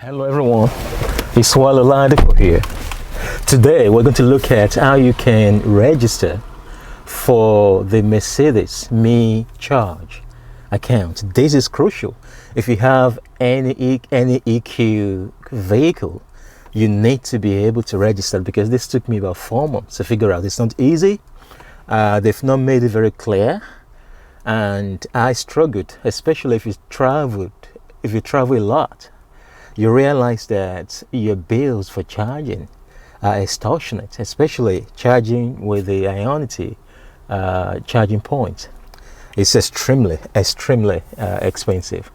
Hello everyone, it's Swallow Ladipo here. Today we're going to look at how you can register for the Mercedes Charge account. This is crucial. If you have any EQ vehicle, you need to be able to register, because this took me about 4 months to figure out. It's not easy. They've not made it very clear, and I struggled, especially if you travel a lot. You realize that your bills for charging are extortionate, especially charging with the Ionity charging point. It's extremely expensive.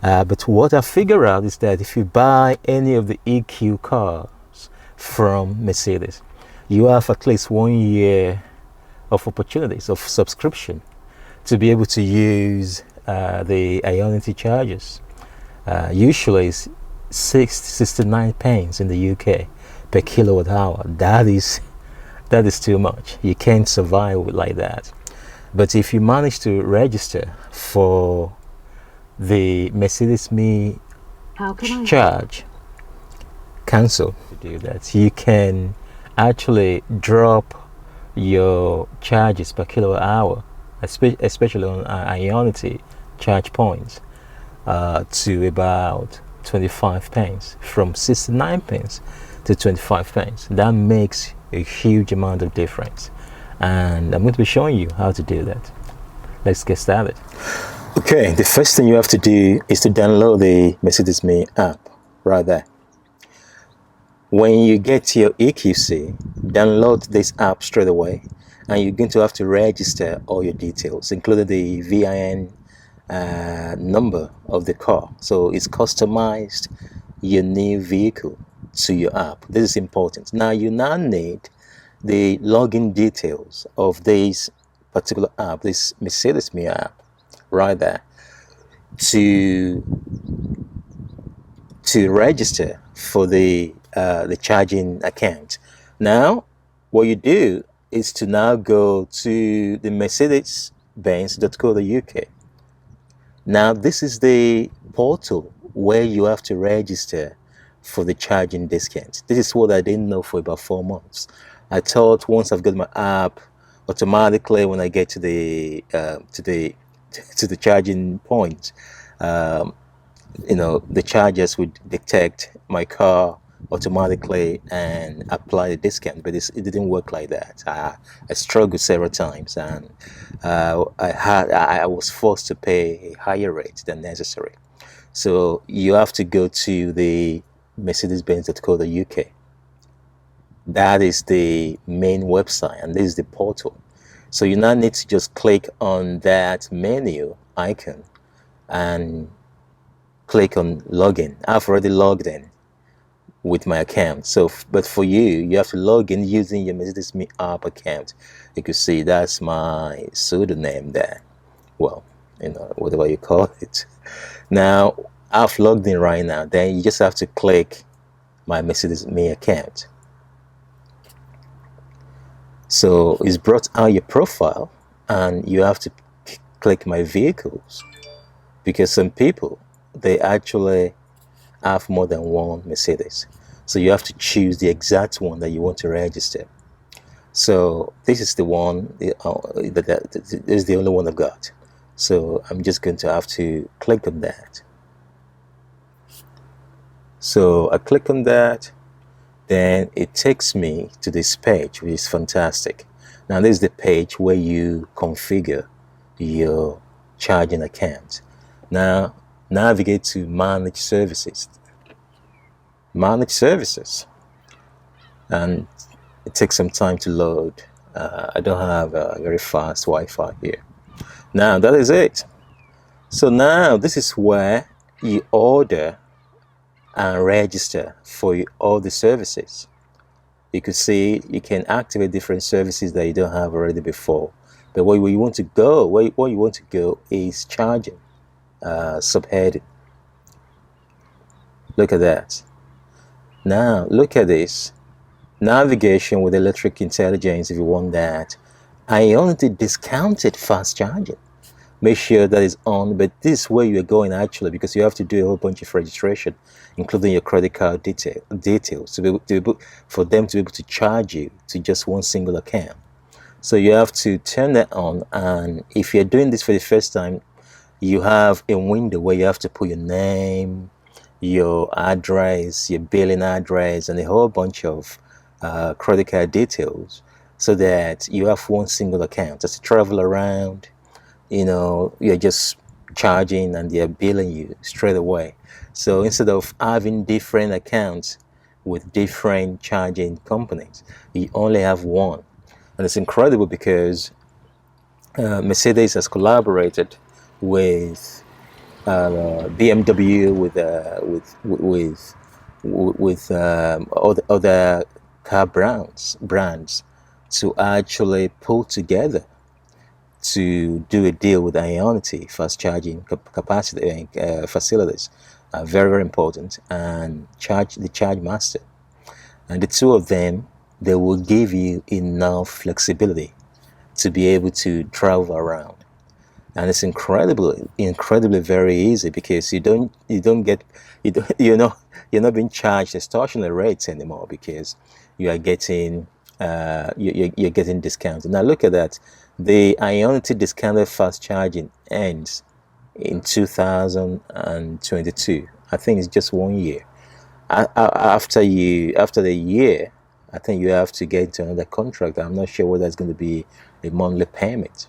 But what I figure out is that if you buy any of the EQ cars from Mercedes, you have at least 1 year of opportunities of subscription to be able to use the Ionity chargers. Usually it's 69 pence in the UK per kilowatt hour. That is too much. You can't survive like that. But if you manage to register for the Mercedes Charge cancel to do that, you can actually drop your charges per kilowatt hour, especially on Ionity charge points, to about 25 pence, from 69 pence to 25 pence. That makes a huge amount of difference, and I'm going to be showing you how to do that. Let's get started. Okay, the first thing you have to do is to download the Mercedes Me app right there. When you get to your EQC, download this app straight away, and you're going to have to register all your details, including the VIN number of the car. So it's customized your new vehicle to your app. This is important. Now you need the login details of this particular app, this Mercedes Me app right there, to register for the charging account. Now what you do is to now go to the mercedesbenz.co.uk. Now this is the portal where you have to register for the charging discount. This is what I didn't know for about 4 months. I thought once I've got my app, automatically when I get to the charging point, the chargers would detect my car automatically and apply the discount, but it didn't work like that. I struggled several times, and I was forced to pay a higher rate than necessary. So you have to go to the mercedesbenz.co.uk. That is the main website, and this is the portal. So you now need to just click on that menu icon and click on login. I've already logged in with my account. So, but for you have to log in using your Mercedes Me app account. You can see that's my pseudonym there. Well, whatever you call it. Now, I've logged in right now. Then you just have to click my Mercedes Me account. So it's brought out your profile, and you have to click my vehicles, because some people, they actually have more than one Mercedes. So you have to choose the exact one that you want to register. So this is the one, this is the only one I've got. So I'm just going to have to click on that. So I click on that, then it takes me to this page, which is fantastic. Now this is the page where you configure your charging account. Now navigate to manage services, and it takes some time to load. I don't have a very fast Wi-Fi here. Now that is it. So now this is where you order and register for all the services. You could see you can activate different services that you don't have already before, but where you want to go is charging, subheading. Look at that. Now look at this, navigation with electric intelligence. If you want that, Ionity discounted fast charging, make sure that is on. But this is where you're going actually, because you have to do a whole bunch of registration, including your credit card details for them to be able to charge you to just one single account. So you have to turn that on, and if you're doing this for the first time, you have a window where you have to put your name, your address, your billing address, and a whole bunch of credit card details, so that you have one single account. Just to travel around, you're just charging and they're billing you straight away. So instead of having different accounts with different charging companies, you only have one. And it's incredible because Mercedes has collaborated with BMW, with other car brands to actually pull together to do a deal with Ionity fast charging capacity facilities. Very, very important. And the Charge Master, and the two of them, they will give you enough flexibility to be able to travel around. And it's incredibly very easy, because you're not being charged extortionate rates anymore, because you are getting you're getting discounted. Now look at that. The Ionity discounted fast charging ends in 2022. I think it's just 1 year. After the year, I think you have to get into another contract. I'm not sure whether it's going to be a monthly payment,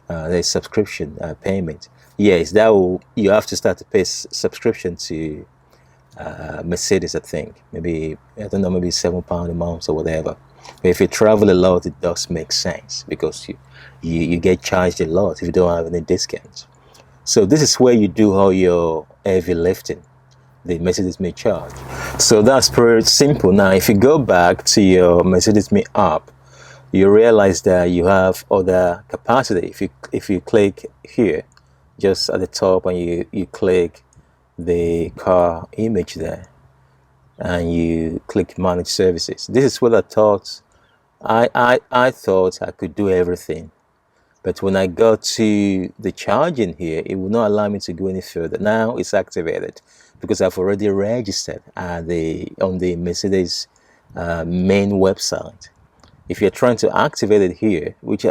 the subscription payment. Yes, you have to start to pay subscription to Mercedes. I think maybe, I don't know, maybe £7 a month or whatever. But if you travel a lot, it does make sense, because you get charged a lot if you don't have any discounts. So this is where you do all your heavy lifting, the Mercedes Me Charge. So that's pretty simple. Now if you go back to your Mercedes Me app, you realize that you have other capacity. If you click here just at the top, and you click the car image there, and you click manage services, this is what I thought. I thought I could do everything, but when I go to the charging here, it will not allow me to go any further. Now it's activated because I've already registered on the Mercedes main website. If you're trying to activate it here, which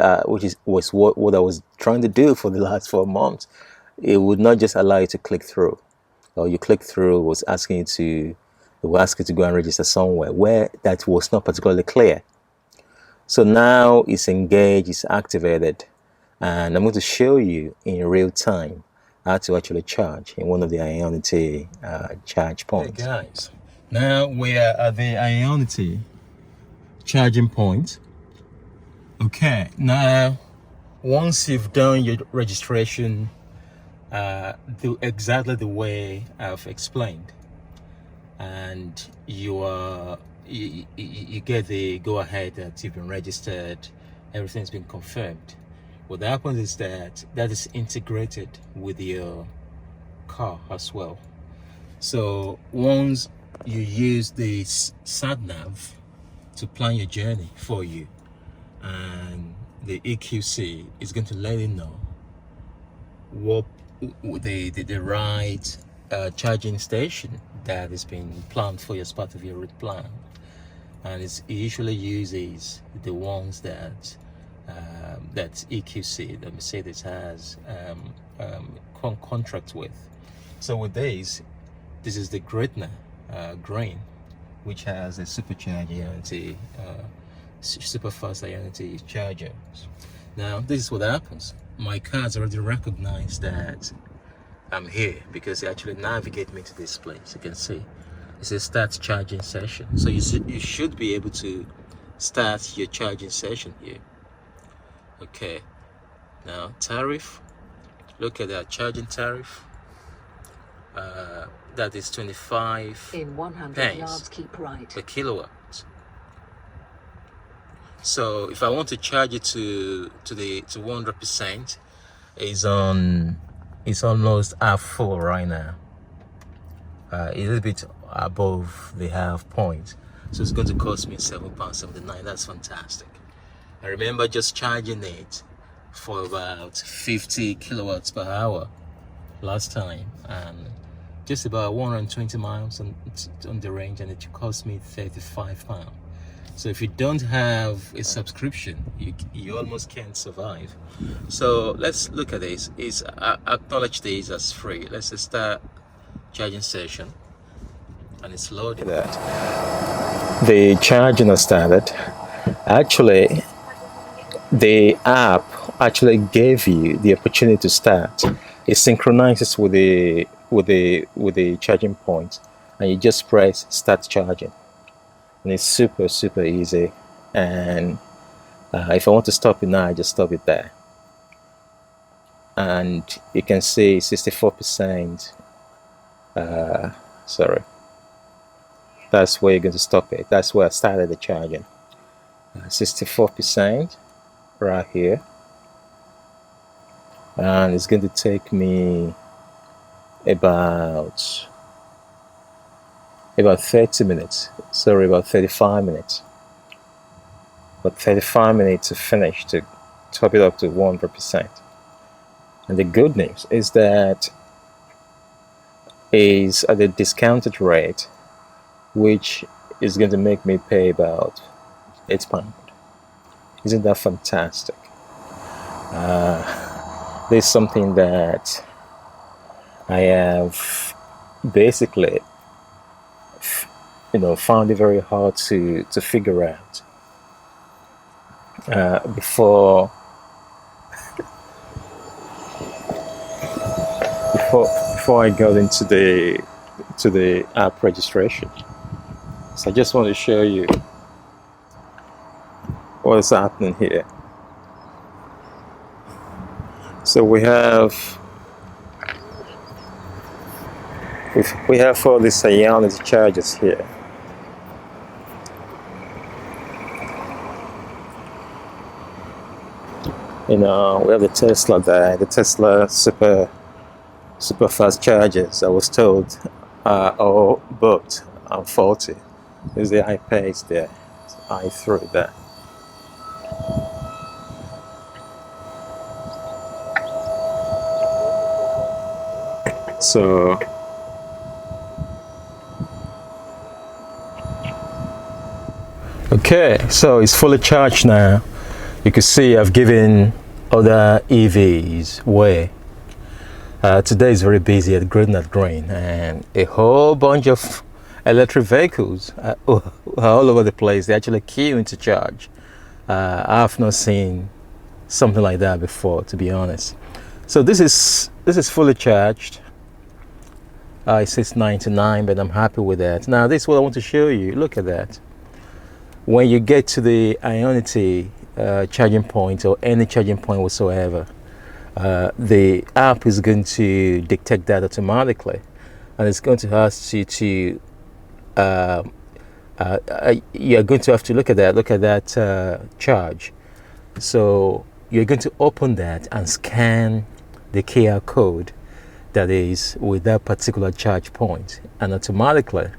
was what I was trying to do for the last 4 months, it would not just allow you to click through. Or you click through, it will ask you to go and register somewhere where that was not particularly clear. So now it's engaged, it's activated, and I'm going to show you in real time how to actually charge in one of the Ionity charge points. Hey guys, now we are at the Ionity charging point. Okay, now once you've done your registration do exactly the way I've explained, and you get the go ahead that you've been registered, everything's been confirmed. What happens is that is integrated with your car as well. So once you use the sat-nav to plan your journey for you, and the EQC is going to let you know what the right charging station that has been planned for you as part of your route plan. And it usually uses the ones that EQC, that Mercedes has contract with. So with this is the Gretna Green, which has a supercharged Ionity, super fast Ionity charger. Now this is what happens. My car has already recognized that I'm here, because it actually navigates me to this place. You can see it says start charging session. So you should be able to start your charging session here. Okay, now tariff, look at that charging tariff. That is 25 in 100 yards, keep right per kilowatt. So if I want to charge it to 100%, it's almost half full right now. A little bit above the half point, so it's going to cost me £7.79. That's fantastic. I remember just charging it for about 50 kilowatts per hour last time, and just about 120 miles on the range, and it cost me £35. So if you don't have a subscription, you almost can't survive. So let's look at this. Acknowledge this as free. Let's just start charging session, and it's loaded. The charging has started. Actually, the app actually gave you the opportunity to start. It synchronizes with the charging point, and you just press start charging, and it's super easy. And if I want to stop it now, I just stop it there, and you can see 64%. Sorry, that's where you're going to stop it. That's where I started the charging. 64% right here, and it's going to take me about 30 minutes. Sorry, about 35 minutes. But 35 minutes to finish, to top it up to 100%. And the good news is that is at a discounted rate, which is going to make me pay about £8. Isn't that fantastic? This is something that I have basically, found it very hard to figure out before I got into the app registration. So I just want to show you what is happening here. So we have all these Ionity chargers here. We have the Tesla there, the Tesla super fast chargers. I was told are all booked and faulty. There's the iPace there, i3 there. So okay, so it's fully charged now. You can see I've given other EVs way. Today is very busy at Green, and a whole bunch of electric vehicles are all over the place. They actually queuing to charge. I've not seen something like that before, to be honest. So this is fully charged. It says 99, but I'm happy with that. Now this is what I want to show you. Look at that. When you get to the Ionity charging point, or any charging point whatsoever, the app is going to detect that automatically, and it's going to ask you to you're going to have to look at that charge. So you're going to open that and scan the QR code that is with that particular charge point, and automatically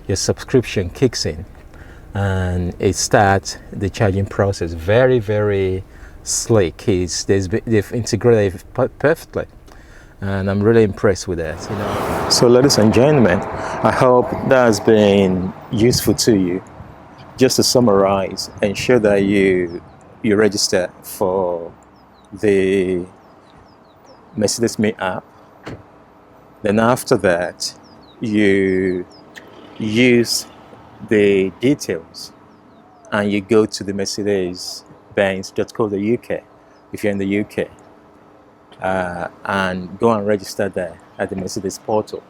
your subscription kicks in and it starts the charging process. Very slick. They've integrated it perfectly, and I'm really impressed with that. So ladies and gentlemen, I hope that has been useful to you. Just to summarize, ensure that you register for the Mercedes-Me app. Then after that, you use the details and you go to the mercedesbenz.co.uk if you're in the UK, and go and register there at the Mercedes portal.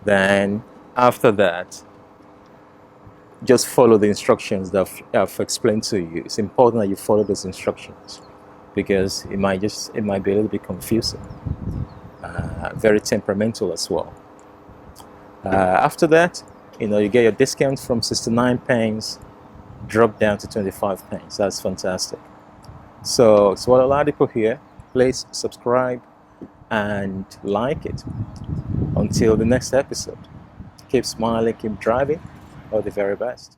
Then after that, just follow the instructions that I've explained to you. It's important that you follow those instructions, because it might be a little bit confusing, very temperamental as well. After that, you get your discount from 69p drop down to 25p. That's fantastic. So it's what Oladipo here. Please subscribe and like it. Until the next episode, keep smiling, keep driving. All the very best.